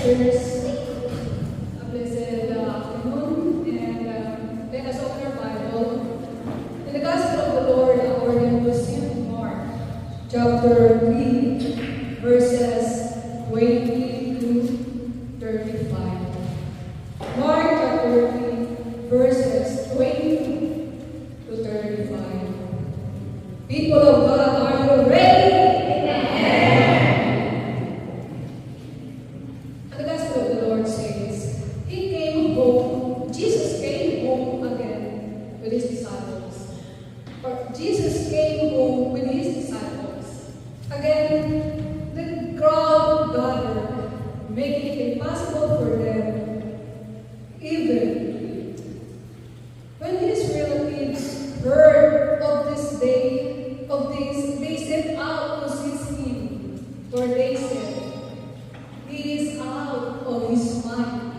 sisters. A blessed afternoon, and let us open our Bible in the Gospel of the Lord according to St. Mark, chapter 3, verses 20 to 35. Mark chapter 3, verses 20 to 35. People of God, are you ready? Jesus came home with his disciples. Again, the crowd gathered, making it impossible for them even to eat. When his relatives heard of this, they set out to seize him, for they said, "He is out of his mind."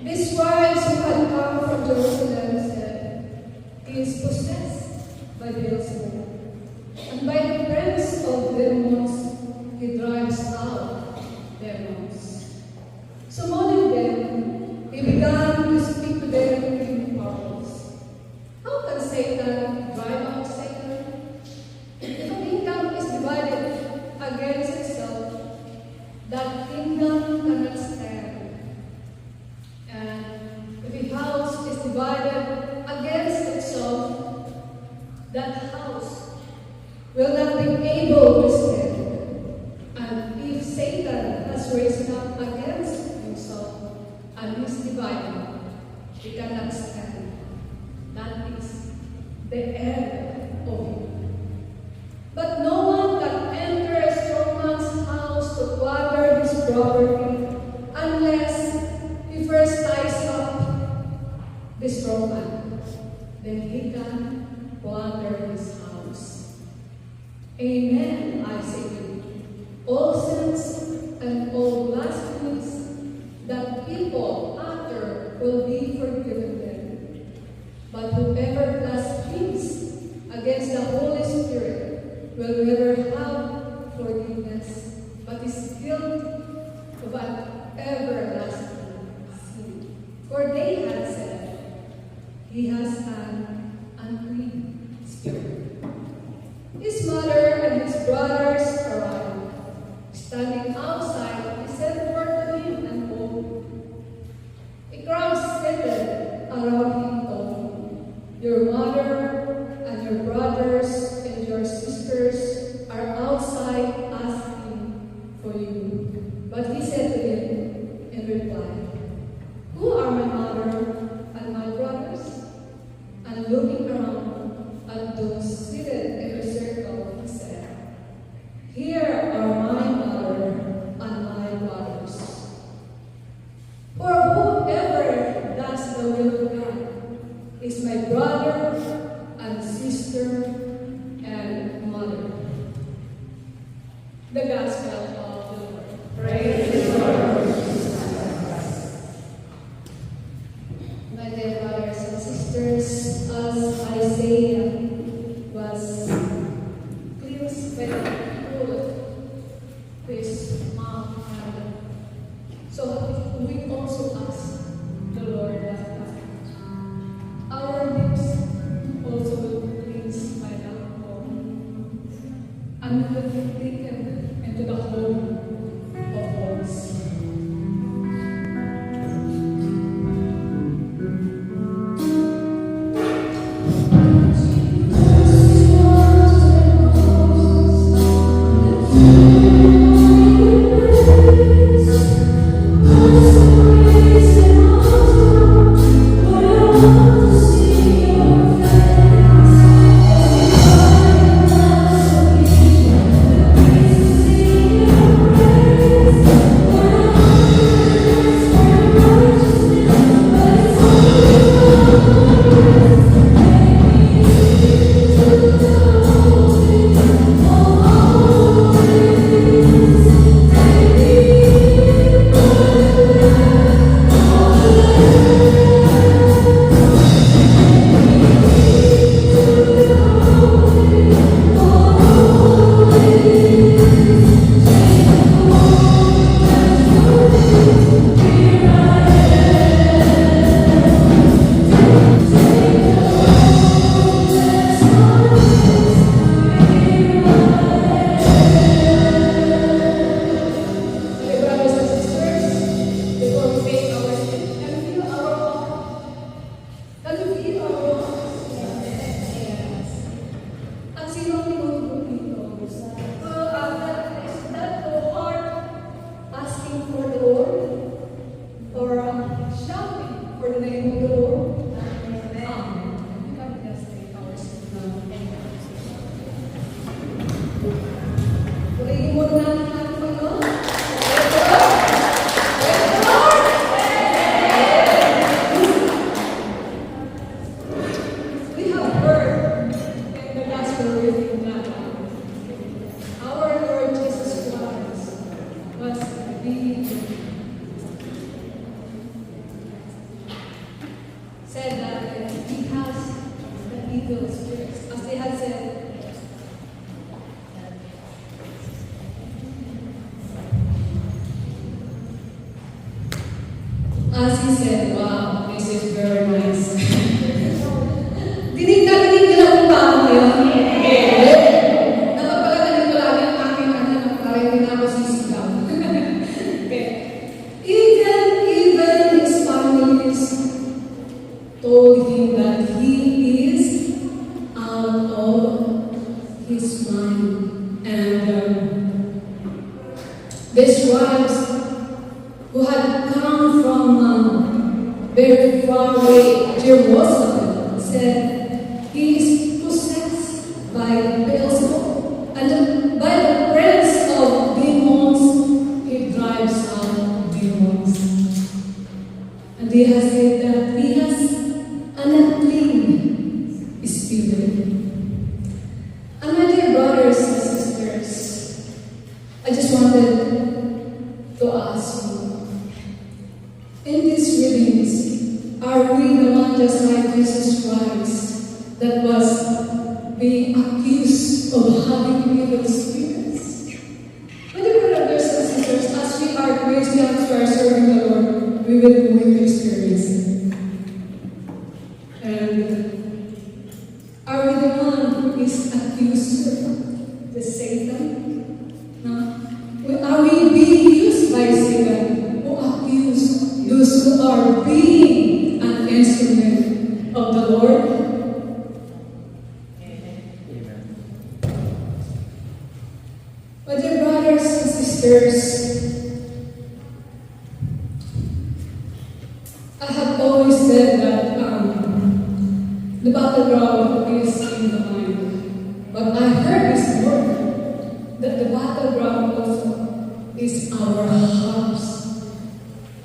The scribes who had come from Jerusalem said, "He is possessed by Beelzebub, and by the prince of demons he drives out demons." Summoning them, he began to speak to them in parables. How can Satan drive out Satan? If a kingdom is divided against itself, that kingdom cannot stand. And if a house is divided against itself, that house will not be able to stand. And if Satan has risen up against himself and is divided, he cannot stand. That is the end of it. But no one can enter a strong man's house to quarter his property unless he first ties up the strong man. Then he can wander his house. Amen, I say to you. All sins and all blasphemies that people utter will be forgiven them. But whoever blasphemes against the Holy Spirit will never have forgiveness, but is guilty of an everlasting sin. For they had said, "He has an unclean spirit." His mother and his brothers arrived. Standing outside, he sent word to him and called. A crowd seated around him told him, "Your mother and your brothers and your sisters are outside asking for you." But he said to them in reply, "Who are my mother and my brothers?" And looking around at those seated in a circle, he said, "Here are my mother and my brothers. For whoever does the will of God is my brother and sister and mother." The Gospel of the Lord. Praise the Lord. My dear brothers and sisters, as Isaiah was cleansed by the blood of his mouth, so we also ask the Lord that our lips also will be cleansed by the alcohol, and will be taken into the home of homes. he said that he has the evil spirits, as they had said. As he said, wow, this is very nice. Dinig nila kung paano yun? Napapagagaling ko lagi ang aking parang hindi na ako sisigaw. Okay. Even his families told him that he is out of his mind. And these wives who had come from very far away, Jerusalem, said, he is possessed by Beelzebub, and by the prince of demons, he drives out demons. And they have said that he has an unclean spirit. And my dear brothers and sisters, I just wanted to ask you, in these readings, are we the one just like Jesus Christ that was being accused of having evil spirits? My dear brothers and sisters, as we are Christians who are serving the Lord, we will going to experience it. And are we the one who is accused of the Satan? No? Are we being used by Satan who accuse those who are being an instrument of the Lord? Amen. My dear brothers and sisters, I have always said that the battleground is in the mind. But I heard this word, that the battleground also is our house.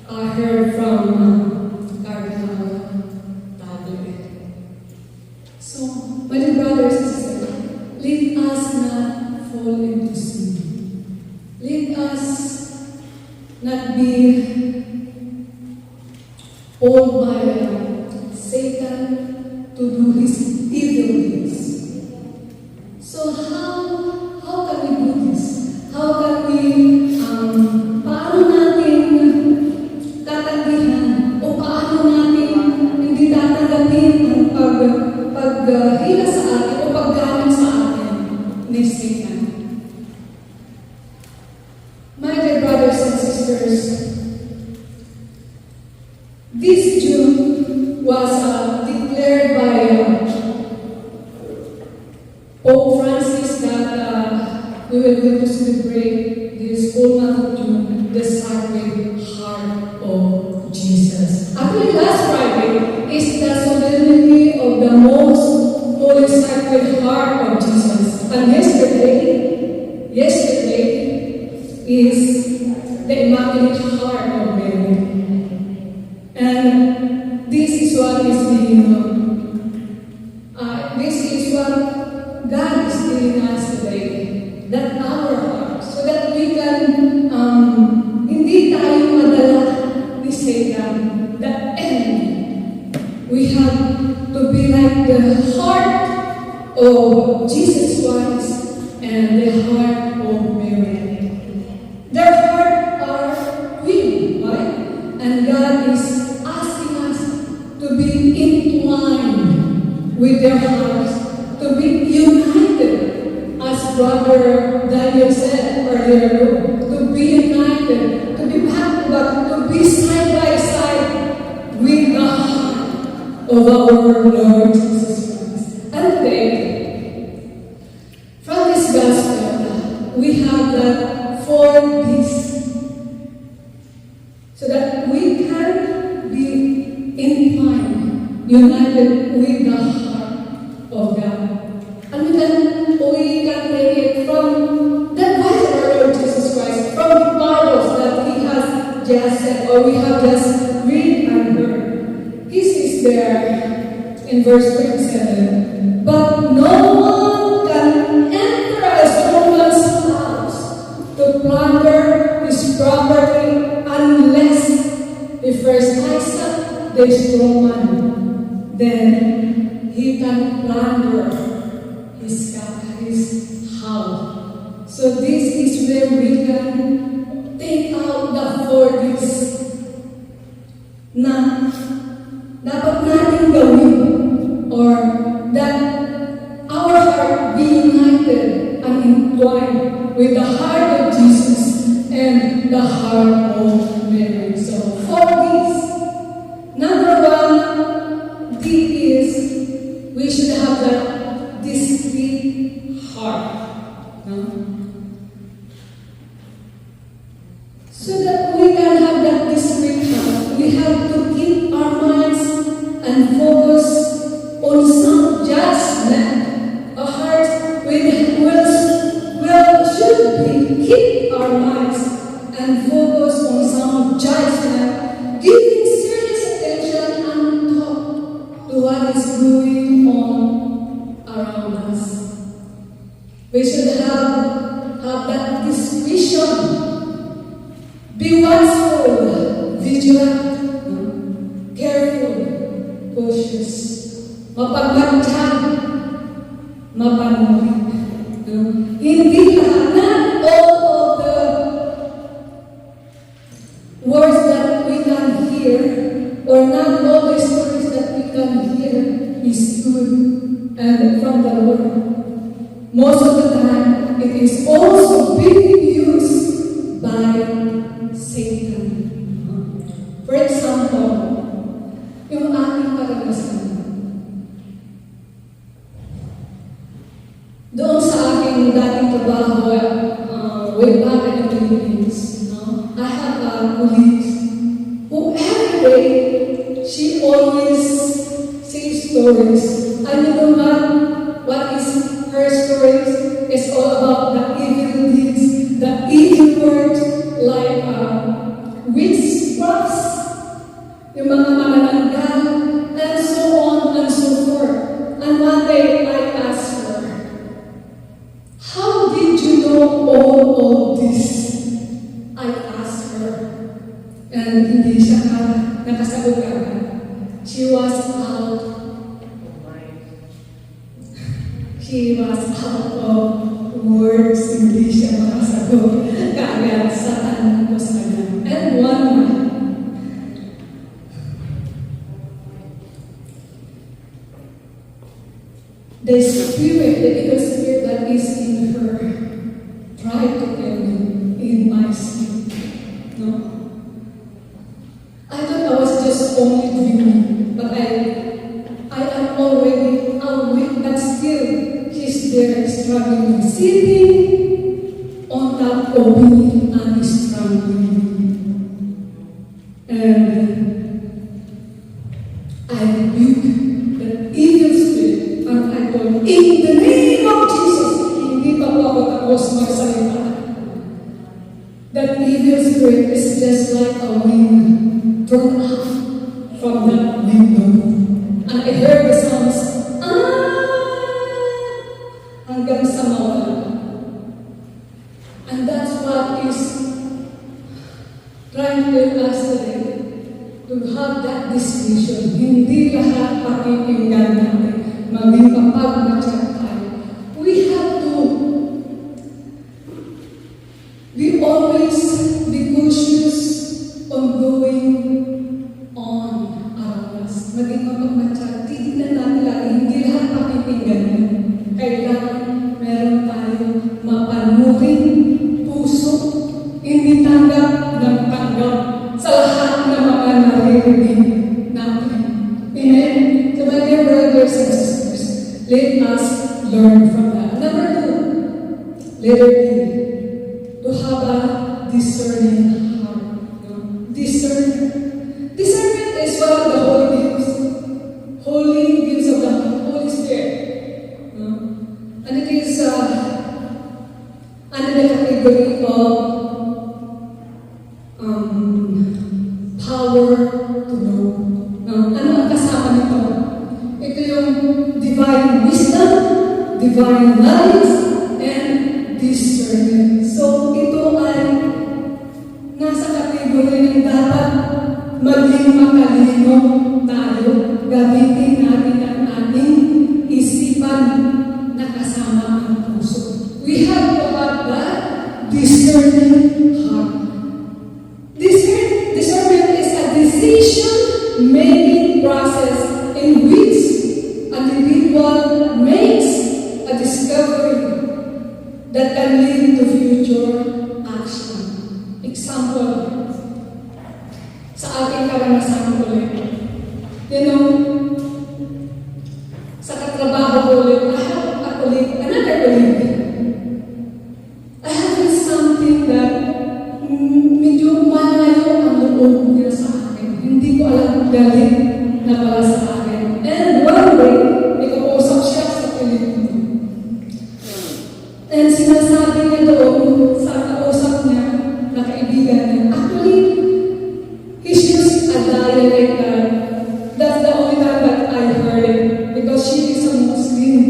I heard from Cardinal Tagle. So, my dear brothers and sisters, let us not fall into sin. Let us not be pulled by Satan to do his evil deeds. So how can we do this? How can we, paano natin tatanggihan o paano natin hindi tatanggapin ang paghila sa atin o paggamit sa atin ni Satan? My dear brothers and sisters, this June was declared by Pope Francis that we will going to celebrate this whole month of June, the Sacred Heart of Jesus. Actually, last Friday is the solemnity of the most holy Sacred Heart of Jesus. And yesterday is the Immaculate Heart of Mary. And this is what is what God is telling us today, that our heart, so that we can hindi tayo madala ni Satan, the enemy. We have to be like the heart of Jesus Christ and the heart of Mary. Their heart are willing, right? And God is asking us to be entwined with their hearts, to be united, as Brother Daniel said earlier, to be united, to be back to back, to be side by side with the heart of our Lord Jesus Christ. And today, from this gospel, we have that 4 B's, so that we can be entwined, united with the heart of God. And we can take it from the voice of our Lord Jesus Christ, from the parables that He has just said, or we have just read and heard. He says there in verse 27, but no one can enter a soul man's house to plunder his property a strong man, then he can plunder his house. So this is where we can take out the 40s na dapat natin gawin, or that our heart be united and entwined with the heart of Jesus and the heart of Mary. So for this, number one, D is we should have that discreet heart. No? So that we can have that discreet heart, we have to keep our minds and focus on some judgment. A heart should be keep our minds and focus on some judgment, giving serious attention and thought to what is going on around us. We should have that discretion. Be watchful, vigilant, careful, cautious, mapagmatsyag, mapanuri. Hindi lahat, not all of the words that we can hear, or not all the stories that we can hear is good and from the Lord. Most of the time, it is also being used by Satan. For example, yung aking karanasan. Doon sa aking dating trabaho, way back in the Philippines, I have a colleague who every day, she always says stories. And you know what is her stories? It's all about the evil deeds, the evil words, like witchcrafts, yung mga manananggal, and so on and so forth. And one day I asked her, how did you know all of this? I asked her. And hindi siya nakasagot agad. She was out of words, hindi siya makasagot kaagad sa tanong ko sa kanya. And one night, the evil spirit that is in her, tried to kill me in my sleep. No? I thought I was just only dreaming, but I am already awake, but still, she's there struggling, sitting on top of me and struggling. And I rebuke the evil spirit, and I told, in the name of Jesus, hindi pa po ako tapos magsalita. That evil spirit is just like a wind thrown out from that window. And I heard the sounds, hanggang sa mawala. And that's what is trying to tell us today, to have that decision. Hindi lahat pakikinggan natin, maging mapagmatsyag tayo. We have to be always be cautious on going on around us. Maging mapagmatsyag. Titignan natin lagi, hindi lahat pakikinggan yun. Kailangan meron tayong mapanuring puso, hindi tanggap ng tanggap sa lahat ng mga naririnig natin. Amen? So my dear brothers and sisters, let us learn from that. Number 2, letter D, to have a discerning heart. Discernment. Discernment is one of the holy gifts of the Holy Spirit. And it is under the category of power to know. Ano ang kasama nito? Ito yung divine wisdom, divine knowledge, and discernment. So ito ay nasa category ng dapat maging matalino tayo. Gamitin natin ang ating isipan na kasama ang puso. We have to have that discerning heart. Discernment is a decision-making process in which an individual makes a discovery that can lead to future action. Example, sa ating karanasan ulit. Sa katrabaho ko ulit, another colleague. I have something that medyo malayo ang loob niya sa akin. Hindi ko alam galing na pala sa akin. And one day, may kausap siya sa Pilipino. And sinasabi niya doon sa kausap niya na kaibigan niya, actually, he's used a dialect that's the only time that I heard it because she is a Muslim.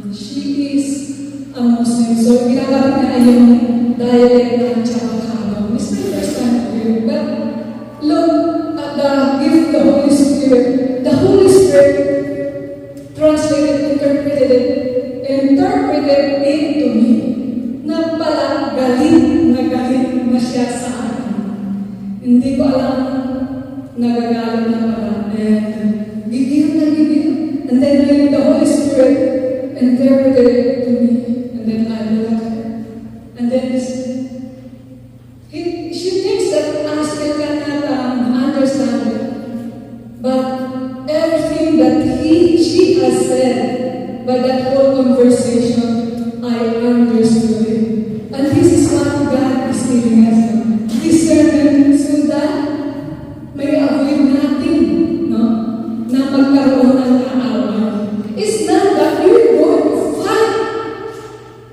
She is a Muslim. So, ginagamit niya ay yung dialect ng Chabacano. It's my first time to hear it. But look at the gift of the Holy Spirit. The Holy Spirit interpreted it to me na pala galit na siya sa akin. Hindi ko alam nagagalit na pala. And gigil. And then when the Holy Spirit interpreted it to me, and then I look at her. And then she thinks that I still cannot understand it. But everything that she has said by that whole conversation, I understood it. And this is what God is giving us. Discernment so that may avoid natin, na magkaroon ng kaaway. It's not that you're going to fight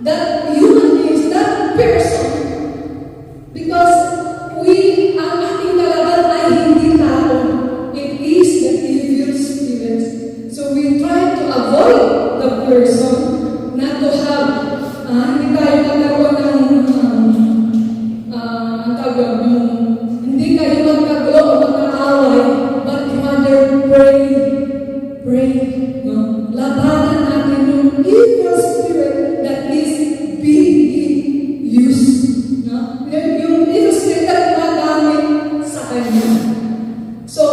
that human being, that person. Because ang ating kalaban ay hindi tao. It is the evil spirits. So we try to avoid the person, not to have, hindi tayo magkaroon ng, hindi kayo magkagulo o magkaaway, but rather pray, labanan natin yung evil spirit that is being used, yung evil spirit na ginagamit sa kanya. So,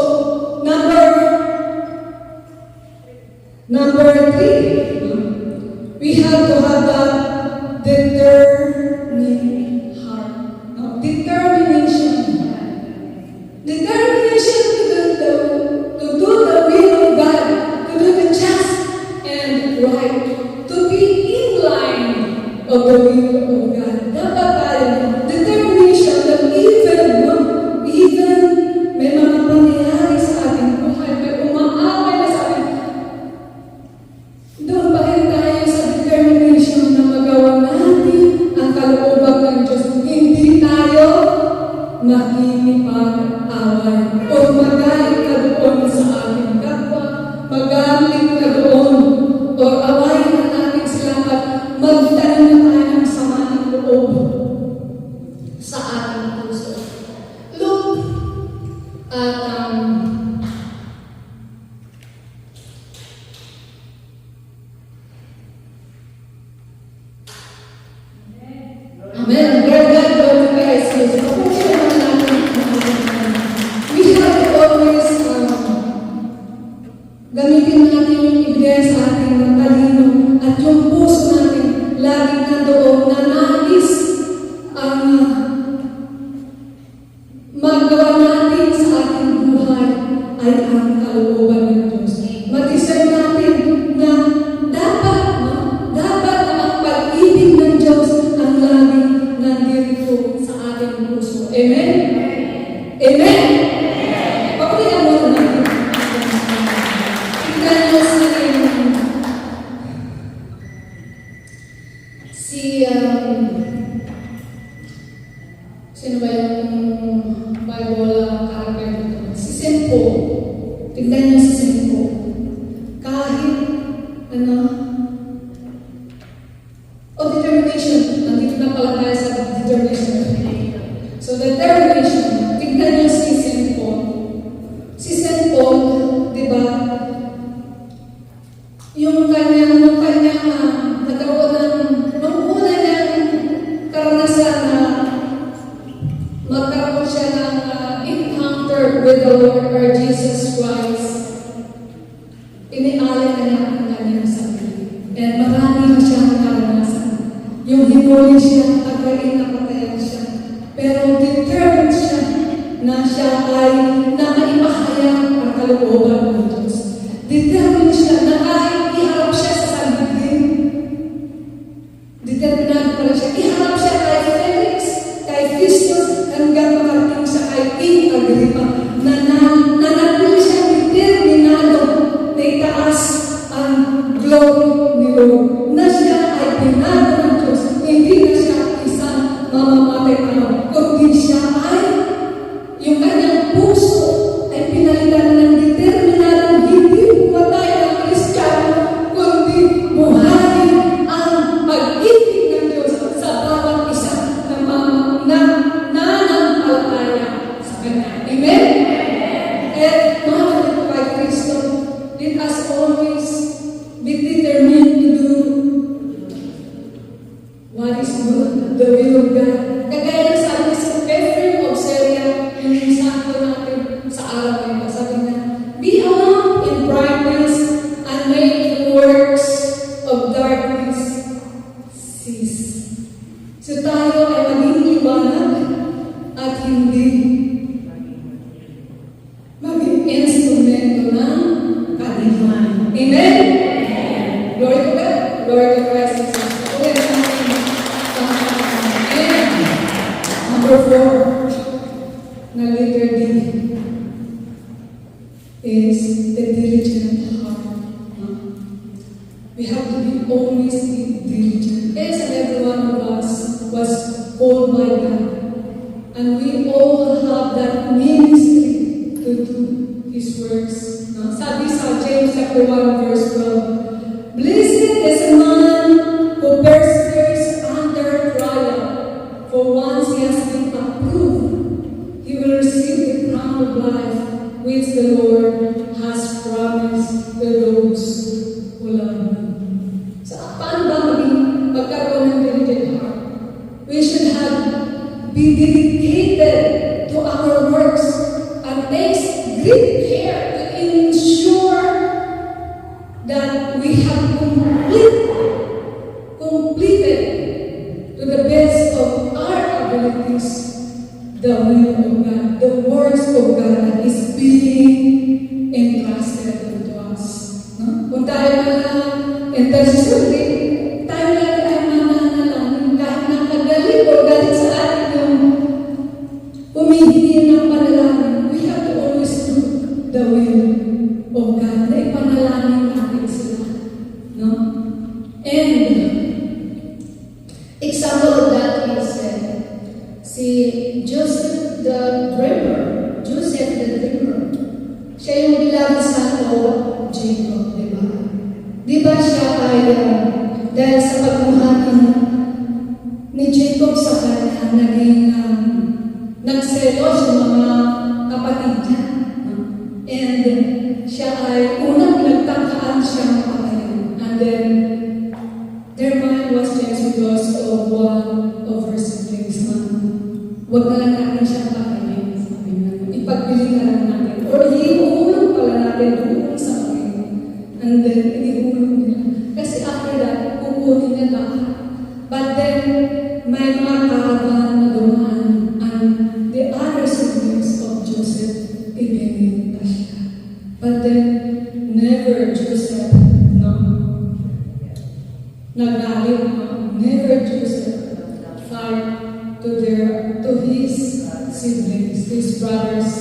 number 3, we have to have that determining heart. Determination to do the will of God, to do the just and right, to be in line of the will of God. Dapat tayo, determination that even may mga pangyayari sa ating buhay, may umaaway na sa atin, doon pa rin tayo sa determination na magawa natin ang kalooban ng Diyos. Hindi tayo makikipag-away o magalit ka doon sa ating kapwa, magalit ka doon o awayin na natin sila at magtanim na tayo ng sama ng loob sa ating puso. Look at Amen. Lord God, Lord Christ, we have to always gamitin natin yung ibigay sa ating ng talino at yung puso natin laging nandoon na nais ang magawa natin sa ating buhay ay ang kalooban ng Diyos. Mag-isip natin na dapat ang pag-ibig ng Diyos ang laging nandito sa ating puso. Amen? Amen? Papalihan mo na natin. Tignan nyo sino ba yung Bible character dito? Si St. Paul. Tignan nyo si St. Paul. Kahit, determination. Nandito na pala tayo sa determination. So, determination. Tignan nyo si St. Paul. pero determined siya na siya ay na maipahayag ang kalooban ng Diyos. Determined siya na kahit iharap siya sa sanlibutan. Determinado pala siya. Iharap siya kay Felix, kay Festus, hanggang makarating siya kay King Agrippa. Nanatili siya determinado na itaas ang glory ni Lord. Na siya ay pinado ng Diyos. Hindi na siya isang mamamatay tao, kundi siya ay yung kanyang puso ay pinalitan ng determinado hindi pumatay ng Kristiyano, kundi buhayin ang pag-ibig ng Diyos sa bawat isa na nananampalataya sa Kanya. Amen? At mga kapatid kay Kristo, let us always be determined to do what is good, the will of God. Kagaya ng sabi sa Ephraim of Syria, yung sakto natin sa araw na ito, sabi niya, be a lamp in brightness and make the works of darkness cease. So tayo ay maging liwanag at hindi maging instrumento ng kadiliman. Amen? Glory to God. Glory to Christ. Number 4, na letter D, is the diligent heart. We have to be always diligent. Each and every one of us was called by God. And we all have that ministry to do His works. Sabi sa James chapter 1 verse 12, blessed is a man who perseveres under trial, for once he has been approved, he will receive the crown of life which the Lord has promised to those who love Him. So, paano ba magkaroon ng diligent heart? We should be dedicated to our works and take great care to ensure that we have completed to the best of our abilities the will of God, the works of God that is being entrusted to us. No? Kung tayo na intercessory, tayo lagi ay mananalangin kahit nakagalit o galit sa atin yung humihingi ng panalangin. We have to always do the will of God na ipanalangin natin sila. No? And example of that is si Joseph the Dreamer. Siya yung bilang sa Jacob, di ba? Di ba siya ay dahil sa pagmamahal ni Jacob sa kanya, naging nagselos yung mga kapatid niya. And siya ay unang nagtangkaan siyang patayin. And then their mind was changed because of one of her siblings. Huwag na lang natin siyang patayin. Sabi niya, ipagpili na lang natin. Or iuulong pala natin doon sa akin. And then, iuulong nila. Kasi after that, kukunin niya lahat. But then, may mga karavan na dumaan. And the other siblings of Joseph, ibinigta siya. But then, never Joseph, nagalit, never Joseph fight to his siblings, his brothers.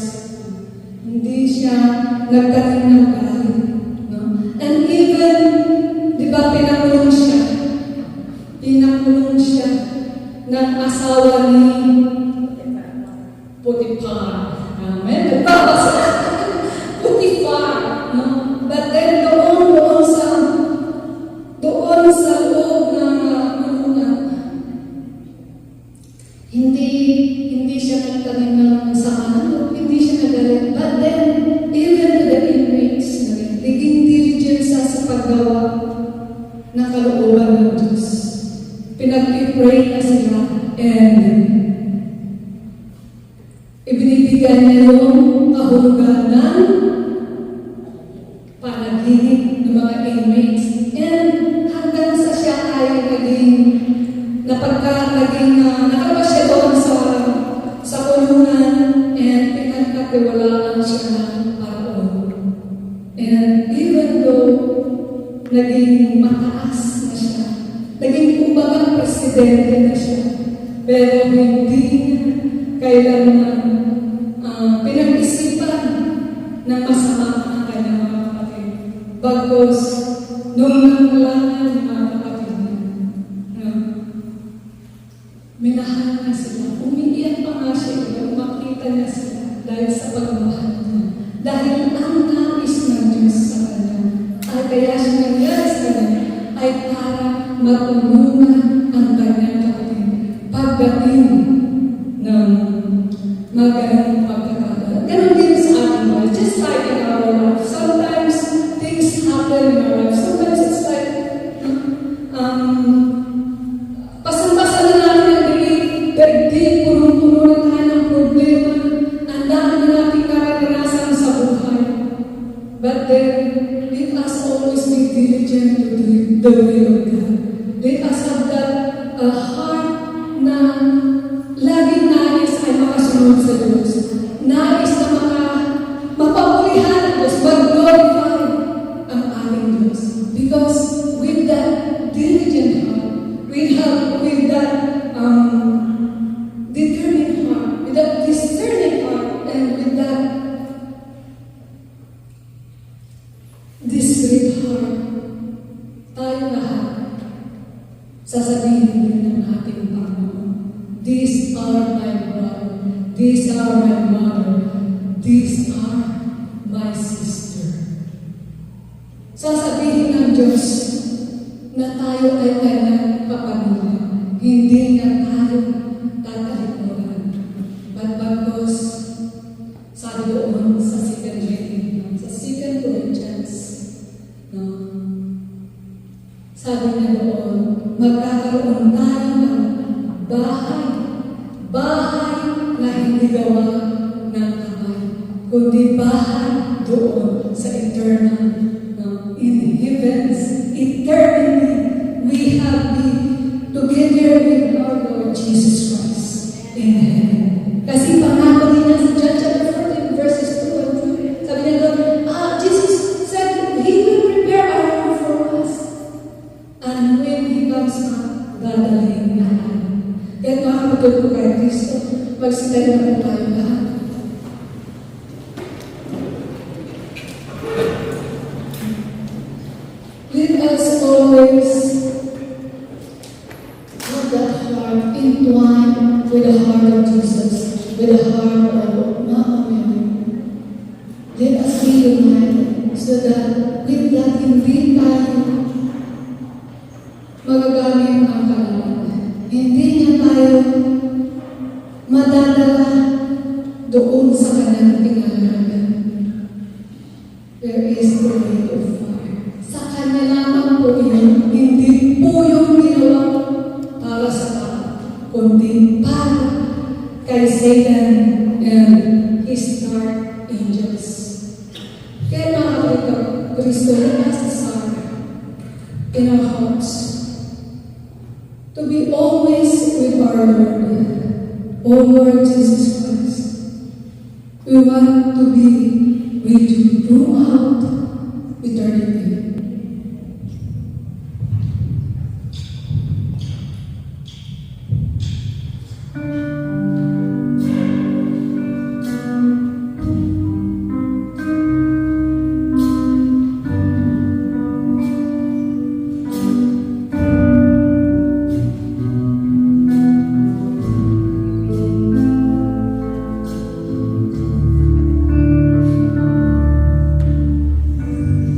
Hindi siya nagtanim ng galit. No? And even, di ba, pinakulong siya ng asawa ni Potiphar. Amen? Nagbabasa. Potiphar. No? But then, doon sa loob ng kulungan, hindi siya nagtanim ng saan, hindi siya nagalit. But then, even to the inmates, naging diligent siya sa paggawa ng kalooban ng Diyos. Pinag-pray na sila and ibinibigyan niya yung kahulugan ng panaginip ng mga inmates. And hanggang sa siya ay nakalabas siya doon sa pinagkatiwalaan siya ng Paraon. And even though naging mataas na siya, naging kumbaga presidente na siya, pero hindi niya kailanman pinag-isipan ng masama ang kanyang mga kapatid. Bagos, nung nangalanan ng mga kapatid niya, minahal na sila. Umiiyak pa nga siya iba, makita niya sila dahil sa pagmamahal niya. Dahil ang nais ng Diyos sa kanya, ay kaya siya nangyari sa kanya, ay para matulungan ang kanyang kapatid pagdating ng magandang pagkakataon. Ganon din sa ating life. Just like in our life. Sometimes things happen in our life. Sometimes it's like pasang-pasan na natin ang daigdig, punong-puno na tayo ng problema. Ang dami na natin karanasan sa buhay. But then, let us always be diligent to do the will of God. Let us have that heart na laging nais ay makasunod sa Diyos. Nais na mapapurihan ang Diyos, mag-glorify ang ating Diyos. Because with that diligent heart, with that determined heart, with that discerning heart, and with that discreet heart, tayo lahat sasabihin din ng ating Panginoon, these are my brother, these are my mother, these are my sister. Sasabihin ng Diyos na tayo ay kanyang kapamilya, hindi na tayo tatalikuran. But bagos, sabi doon sa 2 Corinthians, no? Sabi na doon, magkakaroon tayo ng bahay na hindi gawa ng kamay, kundi bahay doon sa eternal, in heavens, eternity. We have been together with our Lord Jesus Christ in heaven. Kasi pangako din sa John chapter 14, verses 2 and 3. Sabi niya doon, Jesus said, He will prepare a room for us. And when He comes back, dadalhin na tayo. Kaya makakapagod po kay Kristo, magsitay na po tayo lahat. Let us always have that heart entwined with the heart of Jesus, with the heart of Mama Mary. Let us be united so that with that hindi tayo magagamit ang kalaman. Hindi niya tayo madadala doon sa kanyang pinangalaman. There is the way of fire. Sa kanya lamang po yun, hindi po yung ginawa para sa tao, kundi para kay Satan and his dark angels. Kaya mga kapatid, Kristo, let us desire in our hearts to be always with our Lord, O Lord Jesus Christ. We want to be with you throughout eternity.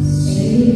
Say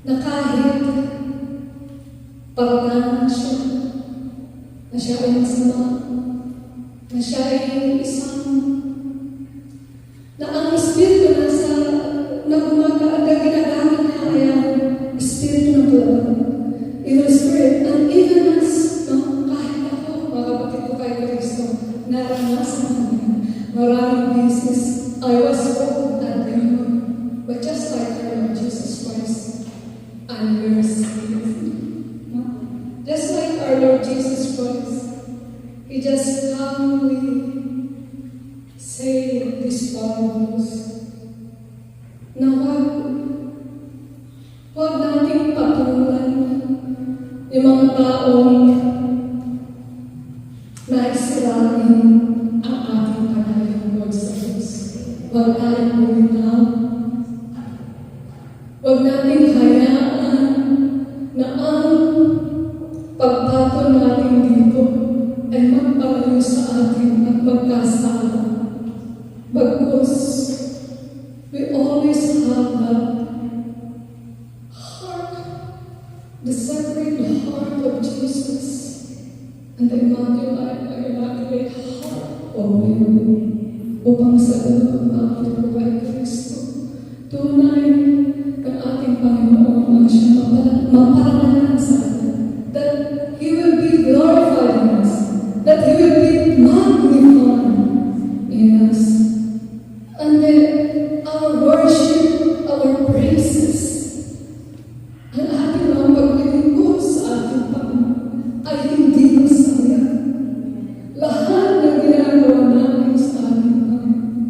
na kahit parang siya, na siya ay masama, na siya ay isang, na ang Espiritu na ginagamit niya ay ang Espiritu ng Palaban. Evil Spirit, and even as, no, kahit ako, mga kapatid ko kay Kristo, naranasan ko niya, maraming business, I was broken at the moment, but just like our Lord Jesus Christ, I'm very saved. No? Just like our Lord Jesus Christ, He just calmly saved these followers. Na huwag nating patulan yung mga taong naisirain ang ating Panginoong Lord sa Diyos. Huwag tayong bumitaw. Huwag nating hayaan na ang pagbato natin dito ay magpalayo sa atin at magkasala. Bagkus, we always have that heart, the sacred heart of Jesus, and the immaculate heart of Mary, upang sa ganun ang ating buhay Kristo. Tunay ng ating Panginoon ang siya maparalan sa atin, that He will be glorified in us, that He will be magnified in us. And then our worship, our praises, ang ating mga paglilingkod sa ating Panginoon ay hindi masaya. Lahat ng ginagawa namin sa ating Panginoon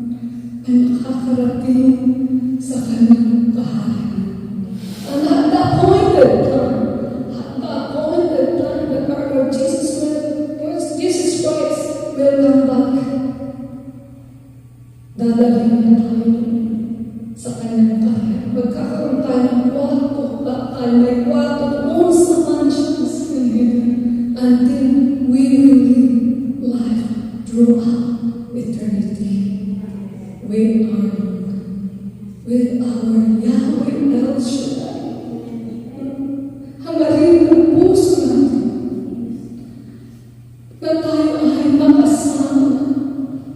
ay makakarating sa Kanyang kaharian. And at the appointed time that our Lord Jesus Christ will come back, dadalhin niya tayo sa Kanyang kaharian. Magkakaroon tayo ng kwarto, may kwarto doon sa mansions in heaven until we will live life throughout eternity with our Yahweh El Shaddai. Hangarin ng puso natin na tayo ay makasama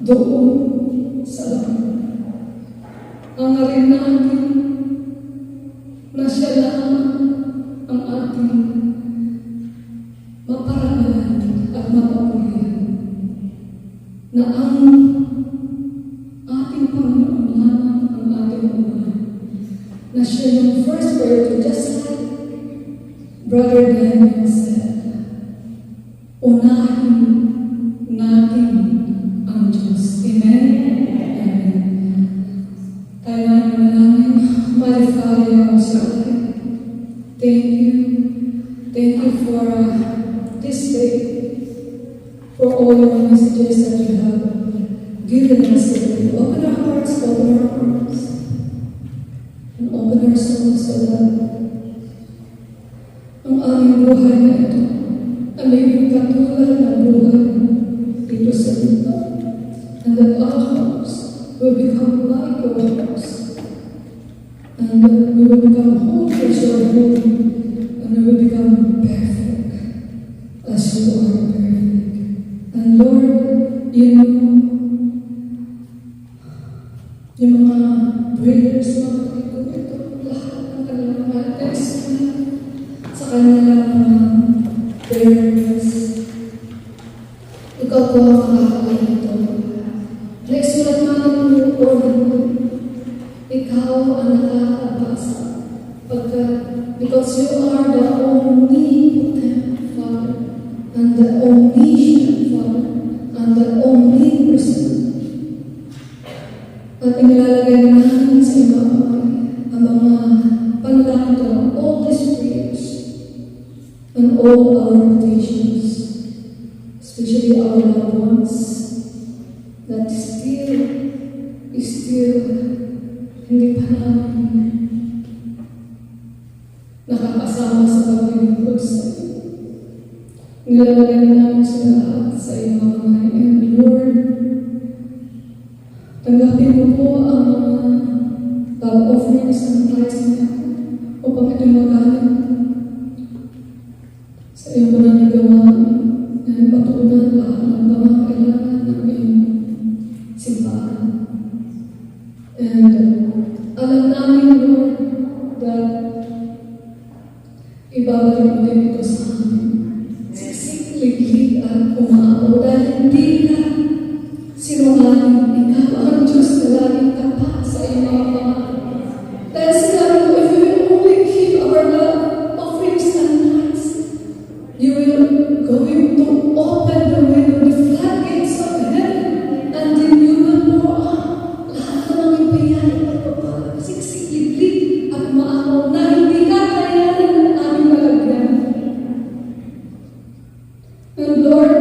doon sa langit. Hangarin natin na siya lang ang ating maparangalan at mapapurihan. Na ang ating Panginoon lamang ang ating umahan. Na siya yung first priority, just like Brother Daniel said, unahin natin ang Diyos. Amen? Amen. Tayo namin, Mother Father, thank you. Thank you for this day, for all your messages that you have given us today. Open our hearts, and open our souls so that ang aming buhay na ito ay may katulad ng buhay dito sa mundo. And that our hearts will become like your hearts. And that we will become whole as you are holy. And we will become perfect as you are perfect. And Lord, you know yung mga prayers, mga kapatid ito, lahat ng kanilang mga text sa kanilang mga prayers. Ikaw po ang makakalain ito. Naisulat natin yung order mo. Ikaw ang nakakabasa. Because you are the omnipotent Father, and the omniscient Father, and the omnipresent. At inilalagay namin sa iba ang mga panalangin ito, all these prayers, and all our petitions, especially our loved ones, that still hindi pa namin nakakasama sa paglilingkod sa iyo. Nilalagay namin sa lahat sa iyo, mga kamay. And Lord, tanggapin mo po ang mga love offerings and tithes niya upang ito ibabalik mo din ito sa amin. Siksik-liglig at umaaw dahil hindi ka sinungaling. Ikaw ang Diyos na laging tapat sa iyong mga pangalan. Dahil sinabi mo, if you will only keep our love offerings and tithes, you will going to open the window, the floodgates of heaven, and then you will pour out lahat ng mga biyaya at pagpapala. Siksik-liglig at umaaw na hindi kakayanin ng aming lalagyan. And Lord,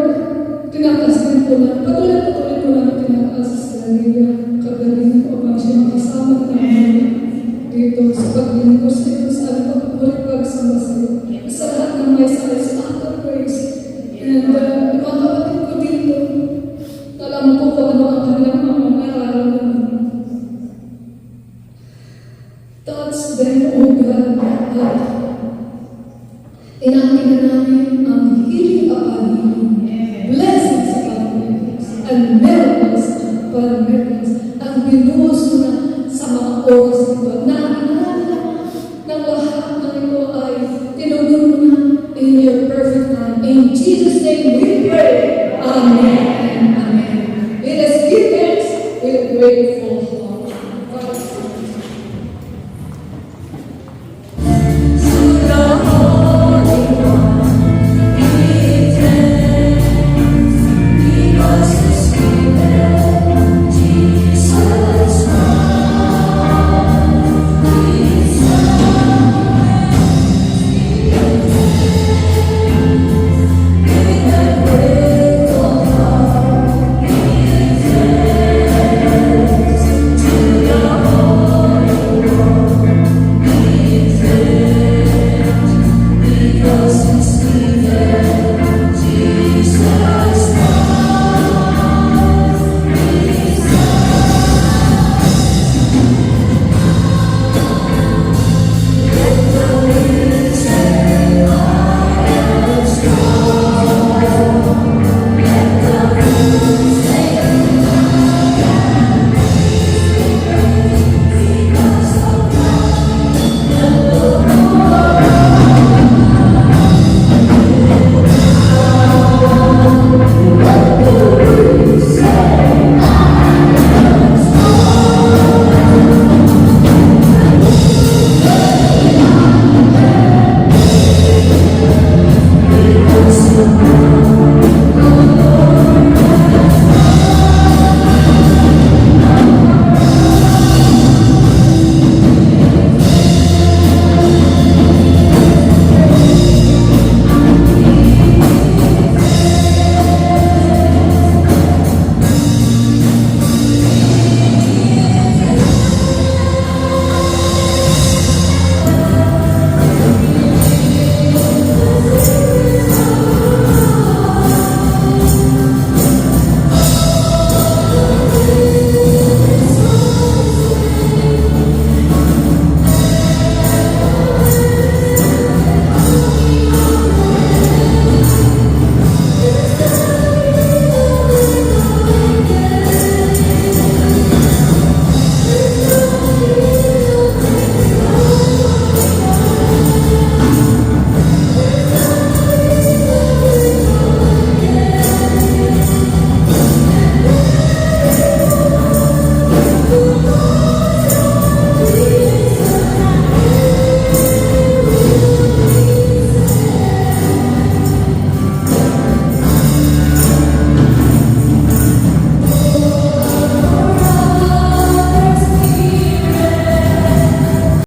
tinatasin ko lang, patuloy ko lang tinataas sa kanila, kagaling ko ang siya kasama namin dito sa paglingkos nito sa aming pagpapulit pagsama sa iyo. Sa lahat ng may sa after praise. And mga kapatid ko dito, alam ko kung ano ang kanilang mga nararamdaman. Touch them, O God, at inatingin namin ang hiling kapaligid